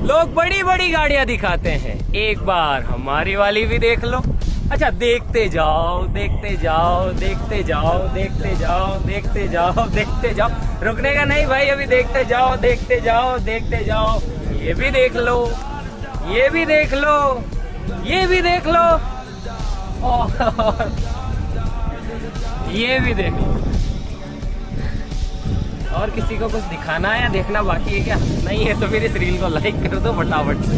लोग बड़ी बड़ी गाड़ियां दिखाते हैं, एक बार हमारी वाली भी देख लो। अच्छा, देखते जाओ देखते जाओ देखते जाओ देखते जाओ देखते जाओ देखते जाओ, रुकने का नहीं भाई, अभी देखते जाओ देखते जाओ देखते जाओ। ये भी देख लो, ये भी देख लो, ये भी देख लो, और ये भी देख लो। और किसी को कुछ दिखाना है या देखना बाकी है क्या? नहीं है तो फिर इस रील को लाइक कर दो फटाफट से।